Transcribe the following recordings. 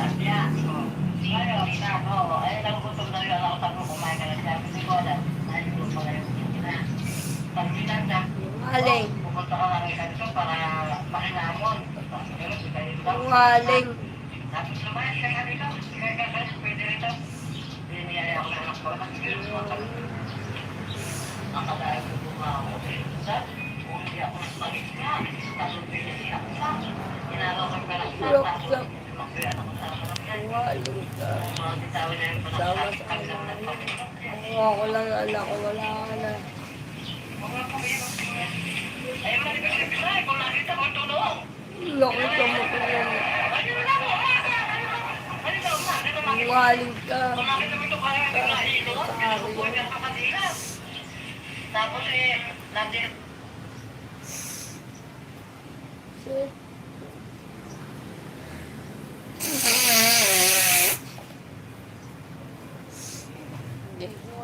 Ngayon, nagugutom na rin ako, sabi ko, kumain ka na siya. Hindi ko alam, nahihulog pala yung na. Pag minanda, Aling. pupunta ka kami ganito para makinamon. Ganun, di kayo daw. Aling. Tapos naman, siya nga rito, pwede rito. Biniyaya ako ng anak ko. Akalain ko ako. Kung hindi ako nagpagitna, tapos pinili ako sa inaraw ko ka lang sa tapos magpuyat ako sa Aling ka. mga bitawin na yung Sama sa pagkakang nagpagitna. ako lang anak ko, wala ka na. Ay, malibig na bisa, kung nakita mo tulong. Laki ka mo ko yan. Aling ka. Kung nakita mo ito kaya yung nahilot, pinakukuha niya sa kanila. Tapos nandiyan.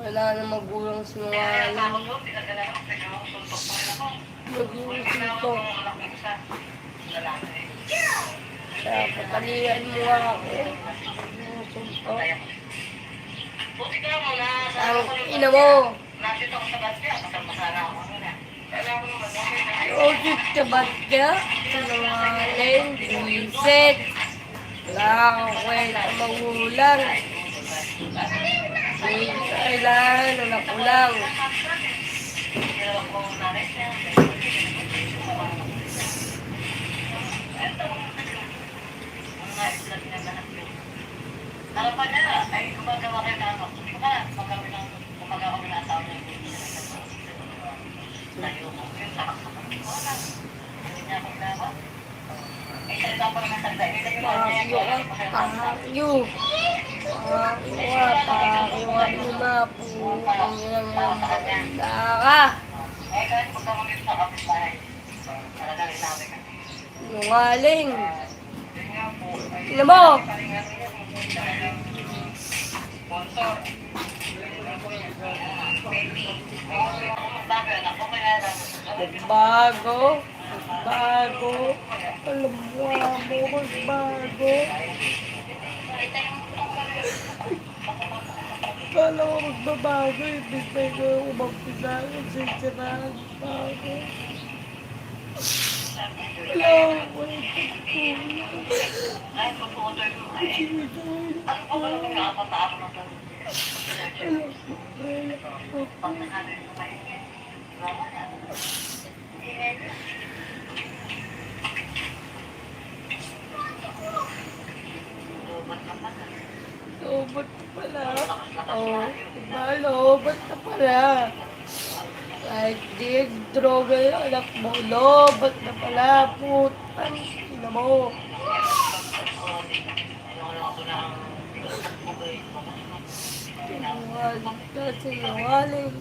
Wala na magulang si mga Kaya aling. ako doon, pinagdala ko, pinagsuntok pa rin ako. Magulang Kaya ko. ako anak ng isa, lalaki. Kaya patalian mo nga ako. Suntok. Buti ka mo na sa Ang ako yung ina mo. nasito ko sa batya, kasama sana ako muna. Kailangan mo naman, Rosip ka ba't ka? Sinungaling, buwisit. Wala kang kwenta magulang. Hindi kailangan, anak ko lang. Pero kung nanay siya, mga islang pinaganak yun. Harapan niya, ay gumagawa kayo na ano. Hindi ko ba, gumagawa kami na asawa niya. Tayo ko, yun, sakak-sakak ko na. Hindi niya ako ginawa. Eh, salita pa naman sa dahil. Hindi ko Pakyo ka, pakyo. Pakyo ka, pakyo ka muna po. Ang ilang maganda ka. Eh, kahit pagka kami sa kapitbahay, talagang sabi ka. Sinungaling. Yun nga po, ay, Ina mo. palingan niya kung talagang sponsor. Bakit? Ako kaya lang. Magbago. Magbago. Alam mo mo, magbago. Kala ko magbabago. Ibig na ikaw umampisa. Nagsisiraan. Bago. Wala ko. Ay, puputoy ko. Ay, ano pa ba naman nakapataas na ito? Pag nasabi ko maingin, wala na. Lubat ka pa na. Lobat ka pala. Oo. Diba? Lobat ka pala. Kahit di droga yung anak mo. Lobat ka pala. Putang ina mo. Sinungaling ka. Sinungaling.